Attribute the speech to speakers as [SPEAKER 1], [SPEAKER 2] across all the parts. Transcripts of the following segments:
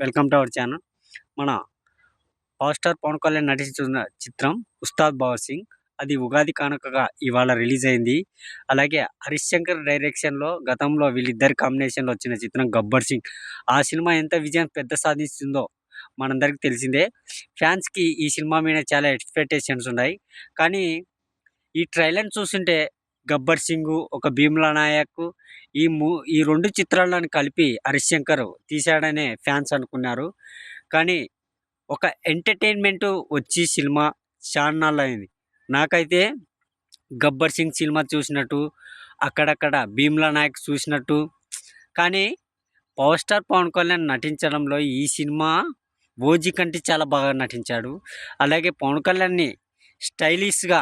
[SPEAKER 1] Welcome to our channel. మన power star Pawan Kalyan నటిస్తున్న చిత్రం 'ఉస్తాద్ భగత్ సింగ్'. అది ఉగాది కానుకగా ఇవాళ రిలీజ్ అయింది. అలాగే హరీష్ శంకర్ డైరెక్షన్‌లో గతంలో వీళ్ళిద్దరి కాంబినేషన్‌లో వచ్చిన చిత్రం 'గబ్బర్ సింగ్'. ఆ సినిమా ఎంత విజయం పెద్ద సాధిస్తుందో మనందరికీ తెలిసిందే. ఫ్యాన్స్‌కి ఈ సినిమా మీద చాలా ఎక్స్‌పెక్టేషన్స్ ఉన్నాయి. కానీ ఈ ట్రైలర్‌ని చూస్తుంటే 'గబ్బర్ సింగ్', ఒక 'భీమ్లా నాయక్' ఈ 2 చిత్రాలను కలిపి హరీష్ శంకర్ తీశాడనే ఫ్యాన్స్ అనుకున్నారు. కానీ ఒక ఎంటర్‌టైన్‌మెంట్ వచ్చి సినిమా చాన్నాళ్ళయింది. నాకైతే 'గబ్బర్ సింగ్' సినిమా చూసినట్టు, అక్కడక్కడ 'భీమ్లా నాయక్' చూసినట్టు, కానీ పవర్ స్టార్ పవన్ కళ్యాణ్ నటించడంలో ఈ సినిమా 'ఓజీ' కంటే చాలా బాగా నటించాడు. అలాగే పవన్ కళ్యాణ్‌ని స్టైలిష్‌గా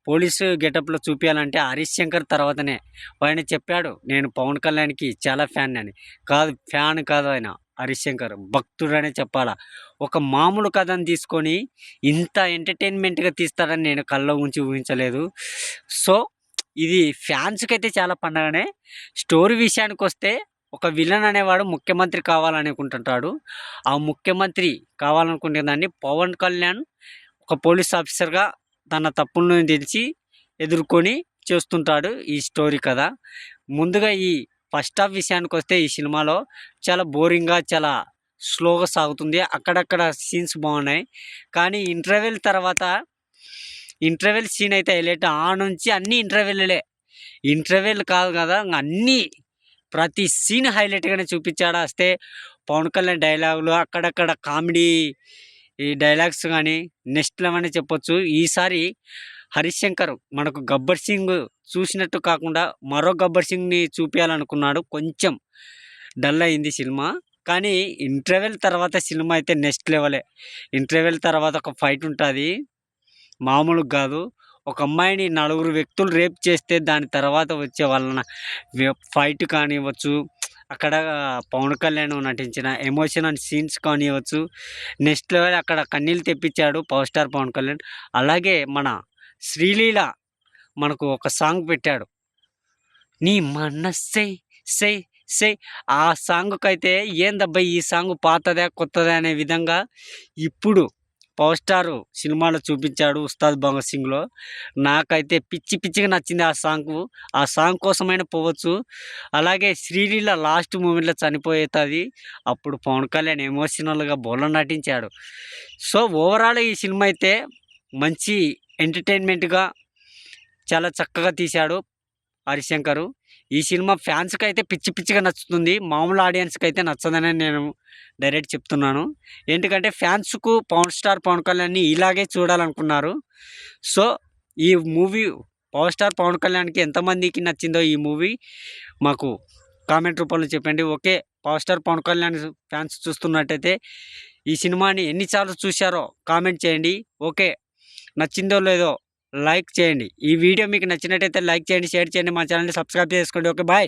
[SPEAKER 1] పోలీసు గెటప్‌లో చూపియాలంటే హరీష్ శంకర్ తర్వాతనే. ఆయన చెప్పాడు, నేను పవన్ కళ్యాణ్‌కి చాలా ఫ్యాన్ అని. కాదు, ఫ్యాన్ కాదు ఆయన హరీష్ శంకర్, భక్తుడనే చెప్పాలా. ఒక మామూలు కథను తీసుకొని ఇంత ఎంటర్‌టైన్‌మెంట్‌గా తీస్తారని నేను కల్లో ఉంచి ఊహించలేదు. సో, ఇది ఫ్యాన్స్‌కైతే చాలా పండగనే. స్టోరీ విషయానికొస్తే ఒక విలన్ అనేవాడు ముఖ్యమంత్రి కావాలనుకుంటుంటాడు. ఆ ముఖ్యమంత్రి కావాలనుకునే దాన్ని పవన్ కళ్యాణ్ ఒక పోలీస్ ఆఫీసర్‌గా తన తప్పులను తెలిసి ఎదుర్కొని చేస్తుంటాడు ఈ స్టోరీ కథ. ముందుగా ఈ ఫస్ట్ హాఫ్ విషయానికొస్తే ఈ సినిమాలో చాలా బోరింగ్‌గా, చాలా స్లోగా సాగుతుంది. అక్కడక్కడ సీన్స్ బాగున్నాయి. కానీ ఇంటర్వెల్ సీన్ అయితే హైలైట్. ఆ నుంచి అన్నీ ఇంటర్వెల్‌లే. ఇంటర్వెల్ కాదు కదా, అన్నీ ప్రతి సీన్ హైలైట్‌గానే చూపించాడు. అస్తే పవన్ కళ్యాణ్ డైలాగులు, అక్కడక్కడ కామెడీ ఈ డైలాగ్స్ గానీ నెక్స్ట్ లెవెల్ అనే చెప్పొచ్చు. ఈసారి హరీష్ శంకర్ మనకు 'గబ్బర్ సింగ్' చూసినట్టు కాకుండా మరో 'గబ్బర్ సింగ్‌ని' చూపియాలనుకున్నాడు. కొంచెం డల్ అయింది సినిమా. కానీ ఇంటర్వెల్ తర్వాత సినిమా అయితే నెక్స్ట్ లెవెలే. ఇంటర్వెల్ తర్వాత ఒక ఫైట్ ఉంటది. మామూలుగా గాదు. ఒక అమ్మాయిని నలుగురు వ్యక్తులు రేప్ చేస్తే దాని తర్వాత వచ్చే వాళ్ళ ఫైట్ కానివ్వచ్చు, అక్కడ పవన్ కళ్యాణ్ నటించిన ఎమోషనల్ సీన్స్ కానివ్వచ్చు, నెక్స్ట్ లెవెల్. అక్కడ కన్నీళ్ళు తెప్పించాడు పవర్ స్టార్ పవన్ కళ్యాణ్. అలాగే మన శ్రీలీల మనకు ఒక సాంగ్ పెట్టాడు. నీ మనస్సే సే సే ఆ సాంగ్‌కైతే ఏందబ్బా ఈ సాంగ్ పాతదా, కొత్తదా అనే విధంగా ఇప్పుడు పవర్ స్టార్ సినిమాలో చూపించాడు 'ఉస్తాద్ భగత్ సింగ్‌లో'. నాకైతే పిచ్చి పిచ్చిగా నచ్చింది ఆ సాంగు. ఆ సాంగ్ కోసమైనా పోవచ్చు. అలాగే శ్రీలీల లాస్ట్ మూమెంట్‌లో చనిపోతది. అప్పుడు పవన్ కళ్యాణ్ ఎమోషనల్‌గా బోలెడు నటించాడు. సో, ఓవరాల్ ఈ సినిమా అయితే మంచి ఎంటర్‌టైన్‌మెంట్‌గా చాలా చక్కగా తీశాడు హరీష్ శంకర్. ఈ సినిమా ఫ్యాన్స్‌కైతే పిచ్చి పిచ్చిగా నచ్చుతుంది. మామూలు ఆడియన్స్‌కైతే నచ్చదని నేను డైరెక్ట్ చెప్తున్నాను. ఎందుకంటే ఫ్యాన్స్‌కు పవర్ స్టార్ పవన్ కళ్యాణ్‌ని ఇలాగే చూడాలనుకున్నారు. సో, ఈ మూవీ పవర్ స్టార్ పవన్ కళ్యాణ్‌కి ఎంతమందికి నచ్చిందో ఈ మూవీ మాకు కామెంట్ రూపంలో చెప్పండి. Okay, power star Pawan Kalyan fans చూస్తున్నట్టయితే ఈ సినిమాని ఎన్ని సార్లు చూశారో కామెంట్ చేయండి. ఓకే, నచ్చిందో లేదో లైక్ చేయండి. ఈ వీడియో మీకు నచ్చినట్టయితే లైక్ చేయండి, షేర్ చేయండి, మా ఛానల్‌ని సబ్స్క్రైబ్ చేసుకోండి. Okay, bye.